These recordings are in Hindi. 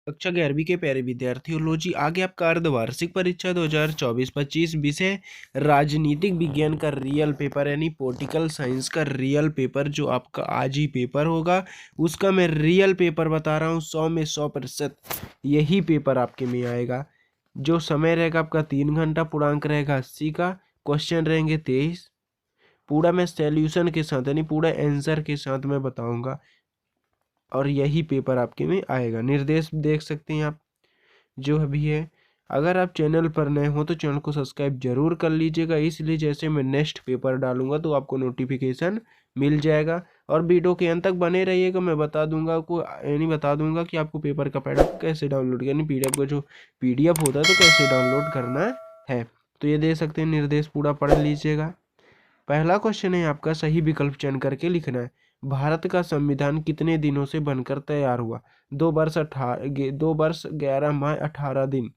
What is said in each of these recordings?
कक्षा 11वीं के प्यारे विद्यार्थियों, लो जी आगे आपका अर्धवार्षिक परीक्षा 2024-25 विषय राजनीतिक विज्ञान का रियल पेपर यानी पॉलिटिकल साइंस का रियल पेपर जो आपका आज ही पेपर होगा, उसका मैं रियल पेपर बता रहा हूँ। 100 में 100% यही पेपर आपके में आएगा। जो समय रहेगा आपका 3 घंटा, पूर्णांक रहेगा 80 का, क्वेश्चन रहेंगे 23। पूरा मैं सॉल्यूशन के साथ यानी पूरा आंसर के साथ मैं बताऊंगा और यही पेपर आपके में आएगा। निर्देश देख सकते हैं आप जो अभी है। अगर आप चैनल पर नए हो तो चैनल को सब्सक्राइब जरूर कर लीजिएगा, इसलिए जैसे मैं नेक्स्ट पेपर डालूंगा तो आपको नोटिफिकेशन मिल जाएगा। और वीडियो के अंत तक बने रहिएगा, मैं बता दूंगा आपको यानी बता दूंगा कि आपको पेपर का पीडीएफ कैसे डाउनलोड यानी पीडीएफ का जो पीडीएफ होता है तो कैसे डाउनलोड करना है। तो ये देख सकते हैं, निर्देश पूरा पढ़ लीजिएगा। पहला क्वेश्चन है आपका, सही विकल्प चयन करके लिखना है। भारत का संविधान कितने दिनों से बनकर तैयार हुआ? 2 वर्ष 11 माह 18 दिन,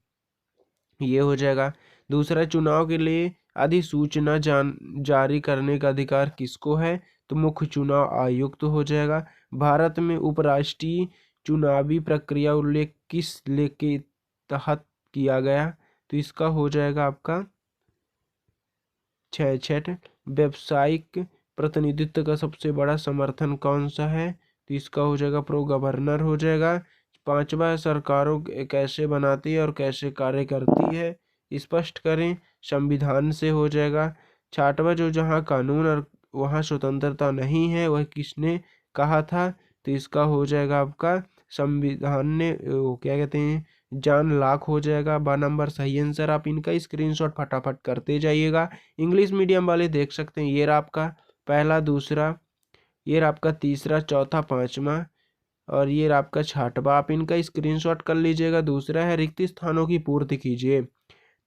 ये हो जाएगा। दूसरा, चुनाव के लिए अधिसूचना जारी करने का अधिकार किसको है? तो मुख्य चुनाव आयुक्त हो जाएगा। भारत में उपराष्ट्रीय चुनावी प्रक्रिया उल्लेख किस लेख के तहत किया गया? तो इसका हो जाएगा आपका 66। व्यावसायिक प्रतिनिधित्व का सबसे बड़ा समर्थन कौन सा है? तो इसका हो जाएगा प्रो गवर्नर हो जाएगा। पांचवा, सरकारों कैसे बनाती है और कैसे कार्य करती है? स्पष्ट करें, संविधान से हो जाएगा। छठवा, जो जहाँ कानून और वहाँ स्वतंत्रता नहीं है वह किसने कहा था? तो इसका हो जाएगा आपका संविधान ने, वो क्या कहते हैं, जॉन लॉक हो जाएगा। 12 नंबर सही आंसर। आप इनका स्क्रीनशॉट फटाफट करते जाइएगा। इंग्लिश मीडियम वाले देख सकते हैं, ये रहा आपका पहला, दूसरा, ये रहा आपका तीसरा, चौथा, पांचवा और ये रहा आपका छठवा। आप इनका स्क्रीनशॉट कर लीजिएगा। दूसरा है, रिक्त स्थानों की पूर्ति कीजिए।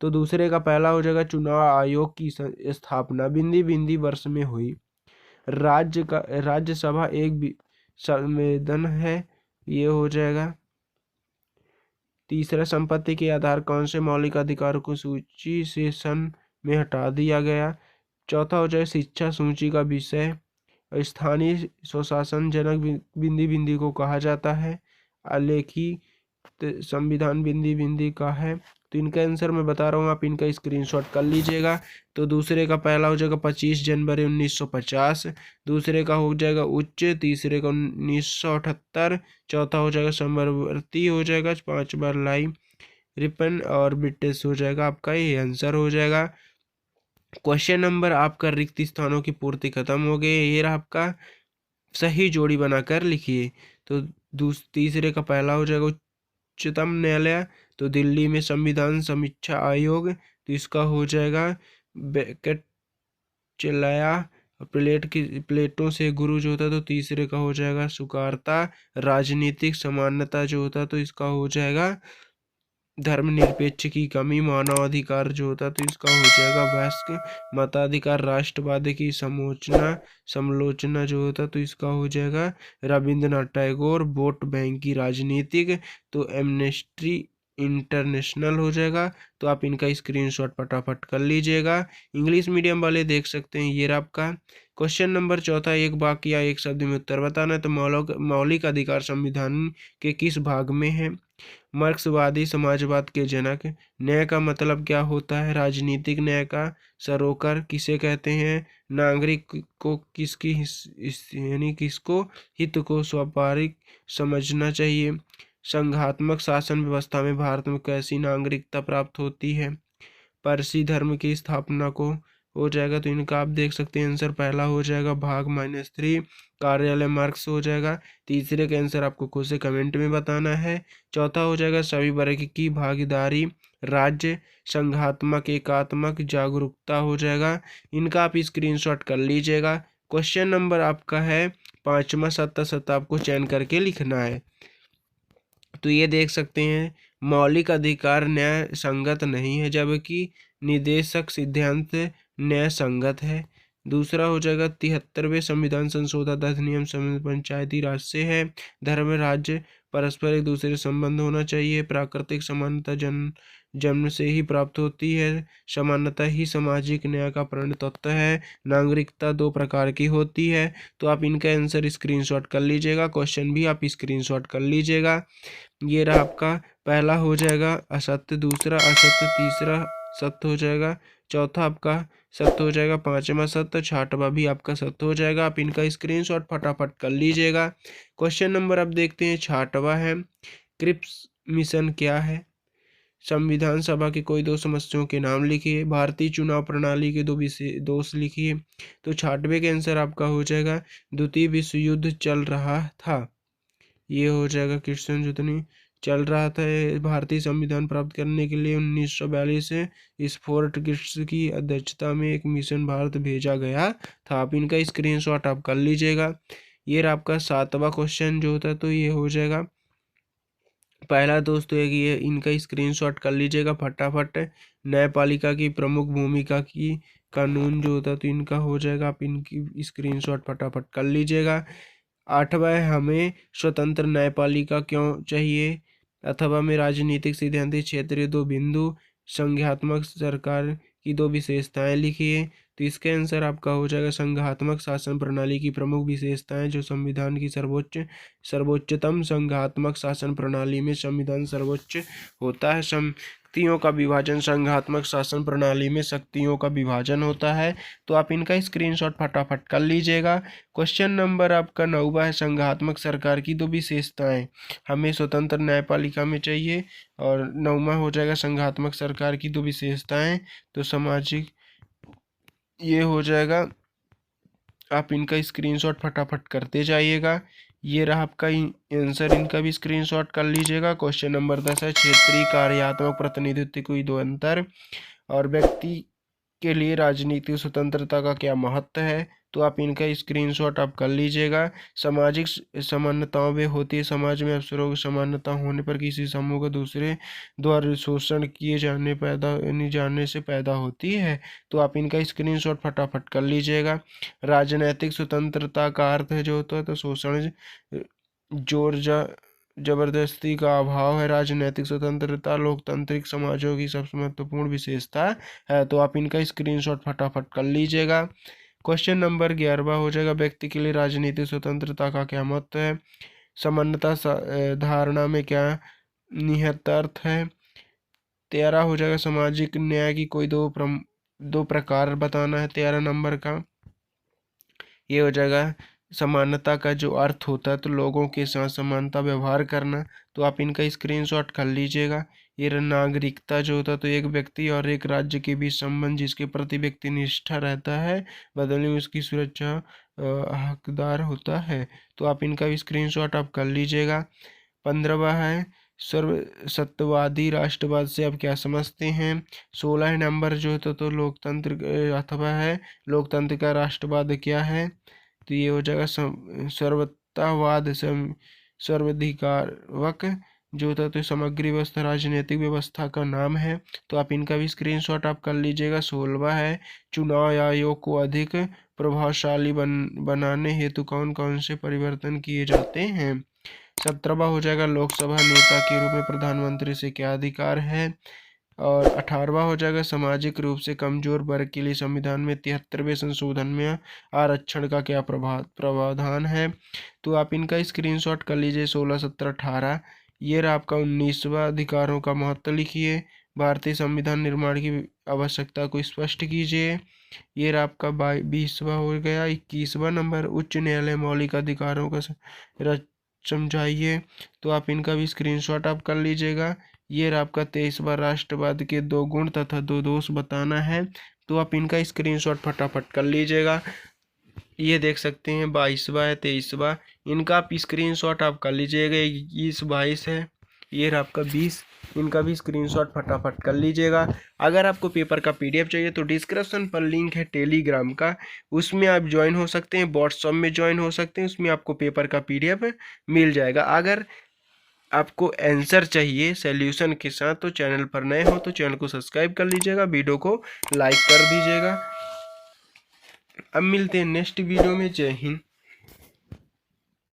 तो दूसरे का पहला हो जाएगा, चुनाव आयोग की स्थापना बिंदी बिंदी वर्ष में हुई। राज्यसभा एक संवेदन है, ये हो जाएगा। तीसरा, संपत्ति के आधार कौन से मौलिक अधिकारों को सूची से सन में हटा दिया गया? चौथा हो जाए, शिक्षा सूची का विषय। स्थानीय स्वशासन जनक बिंदी बिंदी को कहा जाता है। आलेखी संविधान बिंदी बिंदी का है। तो इनका आंसर मैं बता रहा हूँ, आप इनका स्क्रीनशॉट कर लीजिएगा। तो दूसरे का पहला हो जाएगा 25 जनवरी 1950। दूसरे का हो जाएगा उच्च। तीसरे का 1978। चौथा हो जाएगा समवर्ती हो जाएगा। पांचवा लाई रिपन और ब्रिटिश हो जाएगा। आपका ये आंसर हो जाएगा। क्वेश्चन नंबर आपका, रिक्त स्थानों की पूर्ति खत्म हो गई। ये रहा आपका, सही जोड़ी बनाकर लिखिए। तो तीसरे का पहला हो जाएगा उच्चतम न्यायालय। तो दिल्ली में संविधान समीक्षा आयोग। तो इसका हो जाएगा बेकेट चिल्लाया। प्लेटों से गुरु जो होता तो तीसरे का हो जाएगा सुकारता। राजनीतिक समानता जो होता तो इसका हो जाएगा धर्मनिरपेक्ष की कमी। मानवाधिकार जो होता तो इसका हो जाएगा वयस्क। मताधिकार। राष्ट्रवाद की समालोचना जो होता तो इसका हो जाएगा रविंद्रनाथ टैगोर। वोट बैंक की राजनीतिक। तो एमनेस्टी इंटरनेशनल हो जाएगा। तो आप इनका स्क्रीनशॉट फटाफट कर लीजिएगा। इंग्लिश मीडियम वाले देख सकते हैं, ये रहा आपका क्वेश्चन नंबर चौथा, एक वाक्य या एक शब्द में उत्तर बताना है। तो मौलिक अधिकार संविधान के किस भाग में है? मार्क्सवादी समाजवाद के जनक। न्याय का मतलब क्या होता है? राजनीतिक न्याय का सरोकार किसे कहते हैं? नागरिक को किसकी यानी किसको हित को स्वाभाविक समझना चाहिए? संघात्मक शासन व्यवस्था में भारत में कैसी नागरिकता प्राप्त होती है? पारसी धर्म की स्थापना को हो जाएगा। तो इनका आप देख सकते हैं आंसर पहला हो जाएगा भाग -3 कार्यालय मार्क्स हो जाएगा। तीसरे का आंसर आपको खुद से कमेंट में बताना है। चौथा हो जाएगा सभी वर्ग की भागीदारी। राज्य संघात्मक एकात्मक जागरूकता हो जाएगा। इनका आप स्क्रीनशॉट कर लीजिएगा। क्वेश्चन नंबर आपका है पांचवा, सत्ता आपको चयन करके लिखना है। तो ये देख सकते हैं, मौलिक अधिकार न्याय संगत नहीं है जबकि निदेशक सिद्धांत न्याय संगत है। दूसरा हो जाएगा 73वें संविधान संशोधन अधिनियम पंचायती राज से है। धर्म राज्य परस्पर एक दूसरे संबंध होना चाहिए, प्राकृतिक समानता जन्म से ही प्राप्त होती है, समानता ही सामाजिक न्याय का प्रण तत्व है, नागरिकता दो प्रकार की होती है। तो आप इनका आंसर स्क्रीनशॉट कर लीजिएगा, क्वेश्चन भी आप स्क्रीनशॉट कर लीजिएगा। ये रहा आपका पहला हो जाएगा असत्य, दूसरा असत्य, तीसरा सत्य हो जाएगा, चौथा आपका सत्य हो जाएगा, पांचवा सत्य, छठवां भी आपका सत्य हो जाएगा। आप इनका स्क्रीनशॉट फटाफट कर लीजिएगा। क्वेश्चन नंबर अब देखते हैं छठवां है, क्रिप्स मिशन क्या है? संविधान सभा की कोई दो समस्याओं के नाम लिखिए, भारतीय चुनाव प्रणाली के दो दोष लिखिए। तो छठवें के आंसर आपका हो जाएगा द्वितीय विश्व युद्ध चल रहा था, ये हो जाएगा क्वेश्चन जितनी चल रहा था। भारतीय संविधान प्राप्त करने के लिए 1942 से स्फोर्ट गिट्स की अध्यक्षता में एक मिशन भारत भेजा गया था। आप इनका स्क्रीनशॉट आप कर लीजिएगा। ये रहा आपका सातवां क्वेश्चन जो होता है, तो ये हो जाएगा पहला दोस्त है कि ये इनका स्क्रीनशॉट कर लीजिएगा फटाफट। न्यायपालिका की प्रमुख भूमिका की कानून जो होता है, तो इनका हो जाएगा, आप इनकी स्क्रीनशॉट फटाफट कर लीजिएगा। आठवां है, हमें स्वतंत्र न्यायपालिका क्यों चाहिए? अथवा में राजनीतिक सिद्धांत क्षेत्रीय दो बिंदु, संघात्मक सरकार की दो विशेषताएं लिखिए। तो इसका आंसर आपका हो जाएगा संघात्मक शासन प्रणाली की प्रमुख विशेषताएं, जो संविधान की सर्वोच्चतम संघात्मक शासन प्रणाली में संविधान सर्वोच्च होता है। शक्तियों का विभाजन, संघात्मक शासन प्रणाली में शक्तियों का विभाजन होता है। तो आप इनका स्क्रीनशॉट फटाफट कर लीजिएगा। क्वेश्चन नंबर आपका 9वां है, संघात्मक सरकार की दो विशेषताएं हमें स्वतंत्र न्यायपालिका में चाहिए। और 9वां हो जाएगा संघात्मक सरकार की दो विशेषताएं, तो सामाजिक, ये हो जाएगा। आप इनका स्क्रीनशॉट फटाफट करते जाइएगा। ये रहा आपका आंसर, इनका भी स्क्रीनशॉट कर लीजिएगा। क्वेश्चन नंबर 10 है, क्षेत्रीय कार्यात्मक प्रतिनिधित्व कोई दो अंतर और व्यक्ति के लिए राजनीतिक स्वतंत्रता का क्या महत्व है? तो आप इनका स्क्रीनशॉट आप कर लीजिएगा। सामाजिक समानताओं में होती है, समाज में अवसरों की समानता होने पर किसी समूह का दूसरे द्वारा शोषण किए जाने से पैदा होती है। तो आप इनका स्क्रीनशॉट फटाफट कर लीजिएगा। राजनैतिक स्वतंत्रता का अर्थ है जो होता है, तो शोषण, जोर जबरदस्ती का अभाव है। राजनैतिक स्वतंत्रता लोकतांत्रिक समाजों की सबसे महत्वपूर्ण विशेषता है। तो आप इनका स्क्रीनशॉट फटाफट कर लीजिएगा। क्वेश्चन नंबर 11वां हो जाएगा, व्यक्ति के लिए राजनीतिक स्वतंत्रता का क्या महत्व है? समानता धारणा में क्या निहित अर्थ है? 13 हो जाएगा, सामाजिक न्याय की कोई दो प्रकार बताना है 13 नंबर का। ये हो जाएगा समानता का जो अर्थ होता है, तो लोगों के साथ समानता व्यवहार करना। तो आप इनका स्क्रीनशॉट कर लीजिएगा। ये नागरिकता जो होता है, तो एक व्यक्ति और एक राज्य के बीच संबंध जिसके प्रति व्यक्ति निष्ठा रहता है, बदले में उसकी सुरक्षा हकदार होता है। तो आप इनका भी स्क्रीनशॉट आप कर लीजिएगा। 15वां है, सर्व सत्यवादी राष्ट्रवाद से आप क्या समझते हैं? 16 नंबर जो होता तो लोकतंत्र अथवा है, लोकतंत्र का राष्ट्रवाद क्या है? तो ये हो जाएगा सर्वतावाद, सर्वाधिकारवक जो होता है, तो समग्र व्यवस्था राजनीतिक व्यवस्था का नाम है। तो आप इनका भी स्क्रीनशॉट आप कर लीजिएगा। 16वां है, चुनाव आयोग को अधिक प्रभावशाली बनाने हेतु कौन कौन से परिवर्तन किए जाते हैं? 17वां हो जाएगा, लोकसभा नेता के रूप में प्रधानमंत्री से क्या अधिकार है? और 18वां हो जाएगा, सामाजिक रूप से कमजोर वर्ग के लिए संविधान में 73वें संशोधन में आरक्षण का क्या प्रावधान है? तो आप इनका स्क्रीनशॉट कर लीजिए। 16, 17, 18। ये रहा आपका 19वां, अधिकारों का महत्व लिखिए। भारतीय संविधान निर्माण की आवश्यकता को स्पष्ट कीजिए। ये रहा आपका 20वां हो गया। 21वां नंबर, उच्च न्यायालय मौलिक अधिकारों का समझाइए। तो आप इनका भी स्क्रीनशॉट आप कर लीजिएगा। ये रहा आपका 23वां, राष्ट्रवाद के दो गुण तथा दो दोष बताना है। तो आप इनका स्क्रीनशॉट फटाफट कर लीजिएगा। ये देख सकते हैं 22वां है, 23वां, इनका आप स्क्रीनशॉट आप कर लीजिएगा। 21, 22 है, ये रहा आपका 20, इनका भी स्क्रीनशॉट फटाफट कर लीजिएगा। अगर आपको पेपर का पीडीएफ चाहिए तो डिस्क्रिप्शन पर लिंक है टेलीग्राम का, उसमें आप ज्वाइन हो सकते हैं, व्हाट्सएप में ज्वाइन हो सकते हैं, उसमें आपको पेपर का पीडीएफ मिल जाएगा। अगर आपको आंसर चाहिए सॉल्यूशन के साथ तो चैनल पर नए हो तो चैनल को सब्सक्राइब कर लीजिएगा, वीडियो को लाइक कर दीजिएगा। अब मिलते हैं नेक्स्ट वीडियो में। जय हिंद।